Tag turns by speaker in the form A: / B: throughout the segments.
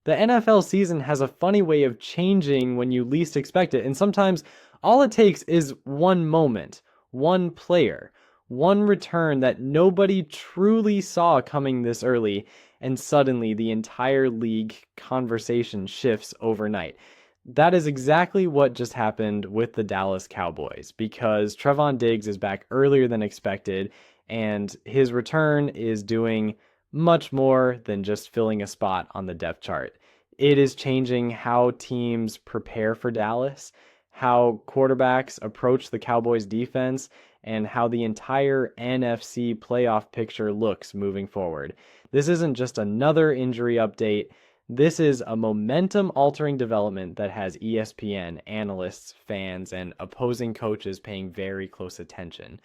A: The NFL season has a funny way of changing when you least expect it, and sometimes all it takes is one moment, one player, one return that nobody truly saw coming this early, and suddenly the entire league conversation shifts overnight. That is exactly what just happened with the Dallas Cowboys, because Trevon Diggs is back earlier than expected, and his return is doing much more than just filling a spot on the depth chart. It is changing how teams prepare for Dallas, how quarterbacks approach the Cowboys defense, and how the entire NFC playoff picture looks moving forward. This isn't just another injury update. This is a momentum-altering development that has ESPN, analysts, fans, and opposing coaches paying very close attention.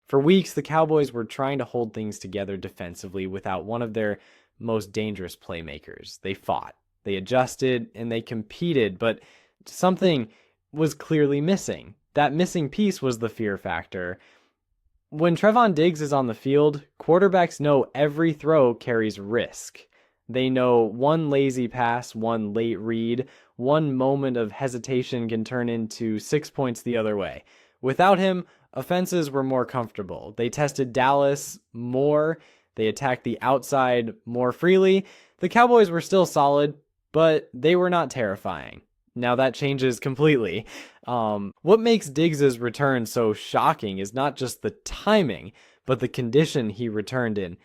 A: For weeks, the Cowboys were trying to hold things together defensively without one of their most dangerous playmakers. They fought, they adjusted, and they competed, but something was clearly missing. That missing piece was the fear factor. When Trevon Diggs is on the field, quarterbacks know every throw carries risk. They know one lazy pass, one late read, one moment of hesitation can turn into 6 points the other way. Without him, offenses were more comfortable. They tested Dallas more. They attacked the outside more freely. The Cowboys were still solid, but they were not terrifying. Now that changes completely. What makes Diggs' return so shocking is not just the timing, but the condition he returned in.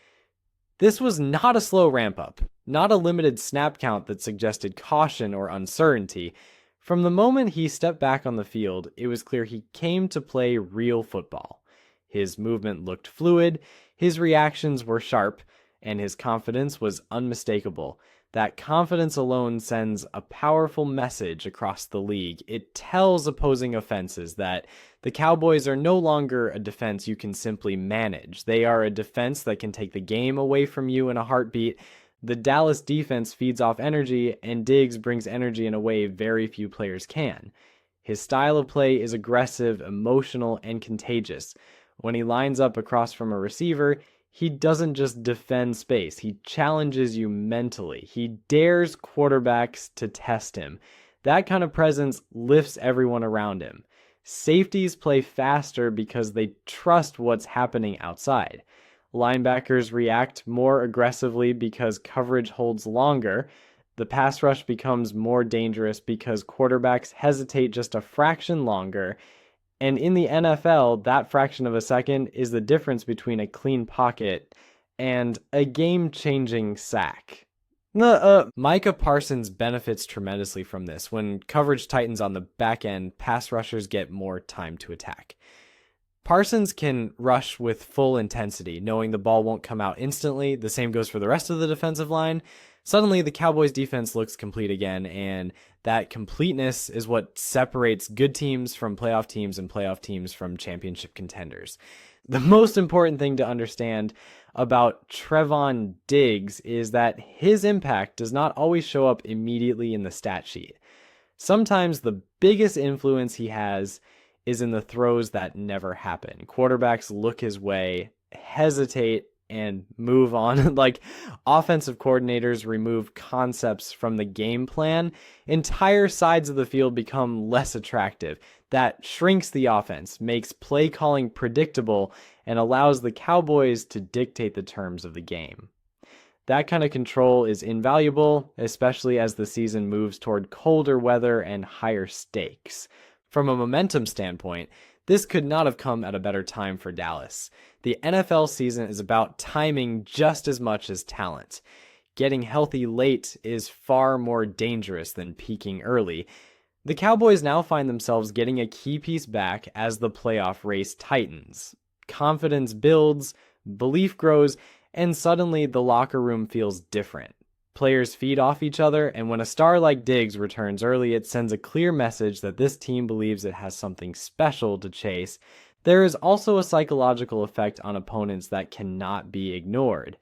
A: This was not a slow ramp-up, not a limited snap count that suggested caution or uncertainty. From the moment he stepped back on the field, it was clear he came to play real football. His movement looked fluid, his reactions were sharp, and his confidence was unmistakable. That confidence alone sends a powerful message across the league. It tells opposing offenses that the Cowboys are no longer a defense you can simply manage. They are a defense that can take the game away from you in a heartbeat. The Dallas defense feeds off energy, and Diggs brings energy in a way very few players can. His style of play is aggressive, emotional, and contagious. When he lines up across from a receiver, he doesn't just defend space. He challenges you mentally. He dares quarterbacks to test him. That kind of presence lifts everyone around him. Safeties play faster because they trust what's happening outside. Linebackers react more aggressively because coverage holds longer. The pass rush becomes more dangerous because quarterbacks hesitate just a fraction longer. And in the NFL, that fraction of a second is the difference between a clean pocket and a game-changing sack. Micah Parsons benefits tremendously from this. When coverage tightens on the back end, pass rushers get more time to attack. Parsons can rush with full intensity, knowing the ball won't come out instantly. The same goes for the rest of the defensive line. Suddenly, the Cowboys' defense looks complete again, and that completeness is what separates good teams from playoff teams and playoff teams from championship contenders. The most important thing to understand about Trevon Diggs is that his impact does not always show up immediately in the stat sheet. Sometimes the biggest influence he has is in the throws that never happen. Quarterbacks look his way, hesitate, and move on. Like offensive coordinators remove concepts from the game plan, entire sides of the field become less attractive. That shrinks the offense, makes play calling predictable, and allows the Cowboys to dictate the terms of the game. That kind of control is invaluable, especially as the season moves toward colder weather and higher stakes. From a momentum standpoint, this could not have come at a better time for Dallas. The NFL season is about timing just as much as talent. Getting healthy late is far more dangerous than peaking early. The Cowboys now find themselves getting a key piece back as the playoff race tightens. Confidence builds, belief grows, and suddenly the locker room feels different. Players feed off each other, and when a star like Diggs returns early, it sends a clear message that this team believes it has something special to chase. There is also a psychological effect on opponents that cannot be ignored.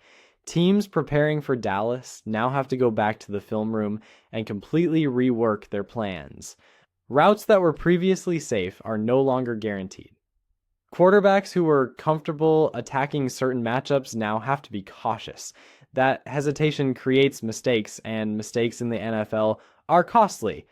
A: Teams preparing for Dallas now have to go back to the film room and completely rework their plans. Routes that were previously safe are no longer guaranteed. Quarterbacks who were comfortable attacking certain matchups now have to be cautious. That hesitation creates mistakes, and mistakes in the NFL are costly.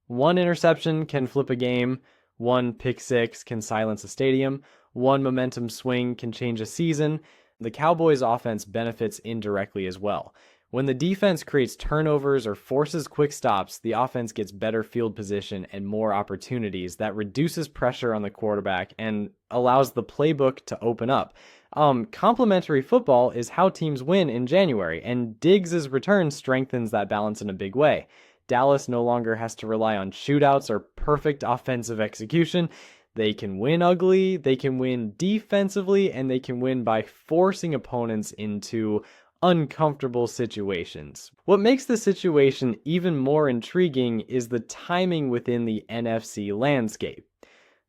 A: One interception can flip a game, one pick six can silence a stadium, one momentum swing can change a season. The Cowboys' offense benefits indirectly as well. When the defense creates turnovers or forces quick stops, the offense gets better field position and more opportunities. That reduces pressure on the quarterback and allows the playbook to open up. Complementary football is how teams win in January, and Diggs' return strengthens that balance in a big way. Dallas no longer has to rely on shootouts or perfect offensive execution. They can win ugly, they can win defensively, and they can win by forcing opponents into uncomfortable situations. What makes the situation even more intriguing is the timing within the NFC landscape.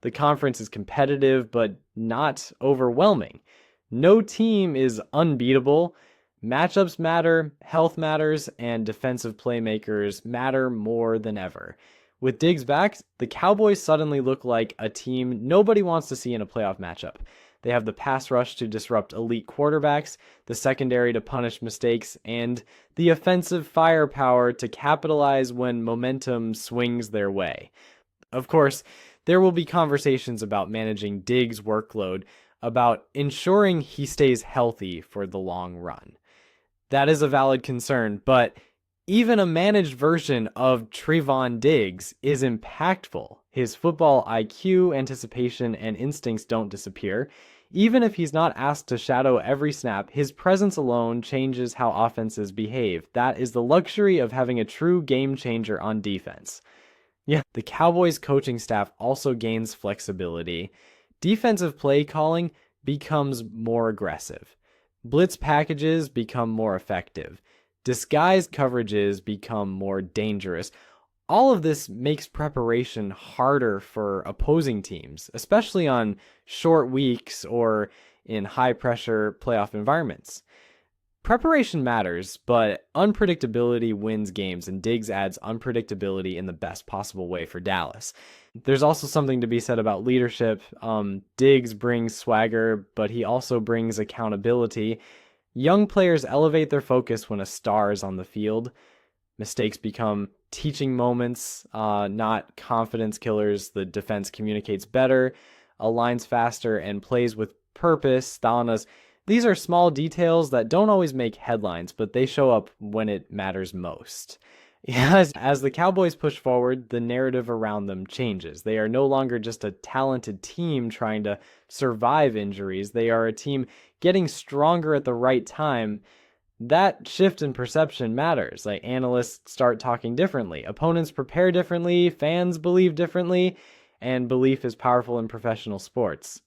A: The conference is competitive, but not overwhelming. No team is unbeatable. Matchups matter, health matters, and defensive playmakers matter more than ever. With Diggs back, the Cowboys suddenly look like a team nobody wants to see in a playoff matchup. They have the pass rush to disrupt elite quarterbacks, the secondary to punish mistakes, and the offensive firepower to capitalize when momentum swings their way. Of course, there will be conversations about managing Diggs' workload, about ensuring he stays healthy for the long run. That is a valid concern, but even a managed version of Trevon Diggs is impactful. His football IQ, anticipation, and instincts don't disappear. Even if he's not asked to shadow every snap, his presence alone changes how offenses behave. That is the luxury of having a true game changer on defense. Yeah, the Cowboys coaching staff also gains flexibility. Defensive play calling becomes more aggressive. Blitz packages become more effective. Disguised coverages become more dangerous. All of this makes preparation harder for opposing teams, especially on short weeks or in high-pressure playoff environments. Preparation matters, but unpredictability wins games, and Diggs adds unpredictability in the best possible way for Dallas. There's also something to be said about leadership. Diggs brings swagger, but he also brings accountability. Young players elevate their focus when a star is on the field. Mistakes become teaching moments, not confidence killers. The defense communicates better, aligns faster, and plays with purpose. These are small details that don't always make headlines, but they show up when it matters most. As the Cowboys push forward, the narrative around them changes. They are no longer just a talented team trying to survive injuries. They are a team getting stronger at the right time. That shift in perception matters. Like, analysts start talking differently. Opponents prepare differently. Fans believe differently. And belief is powerful in professional sports.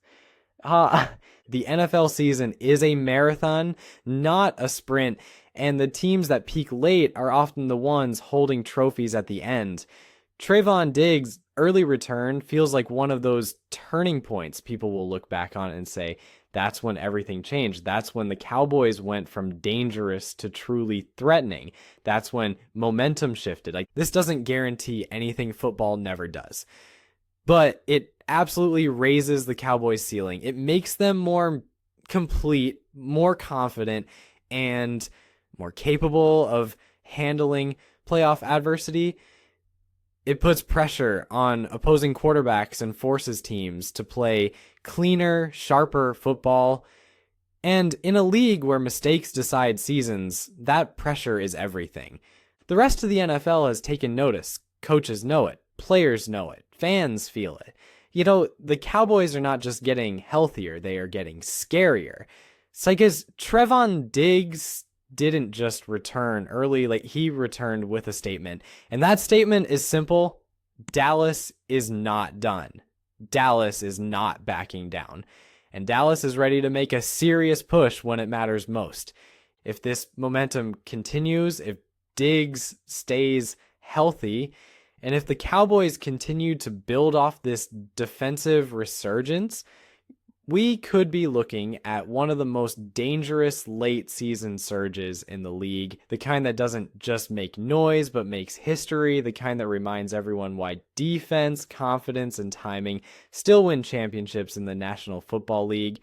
A: The NFL season is a marathon, not a sprint, and the teams that peak late are often the ones holding trophies at the end. Trevon Diggs' early return feels like one of those turning points people will look back on and say, that's when everything changed. That's when the Cowboys went from dangerous to truly threatening. That's when momentum shifted. Like, this doesn't guarantee anything, football never does. But it absolutely raises the Cowboys' ceiling. It makes them more complete, more confident, and more capable of handling playoff adversity. It puts pressure on opposing quarterbacks and forces teams to play cleaner, sharper football. And in a league where mistakes decide seasons, that pressure is everything. The rest of the NFL has taken notice. Coaches know it. Players know it. Fans feel it. You know, the Cowboys are not just getting healthier, they are getting scarier. It's like, as Trevon Diggs didn't just return early, like, he returned with a statement. And that statement is simple. Dallas is not done. Dallas is not backing down. And Dallas is ready to make a serious push when it matters most. If this momentum continues, if Diggs stays healthy, and if the Cowboys continue to build off this defensive resurgence, we could be looking at one of the most dangerous late season surges in the league. The kind that doesn't just make noise, but makes history. The kind that reminds everyone why defense, confidence, and timing still win championships in the National Football League.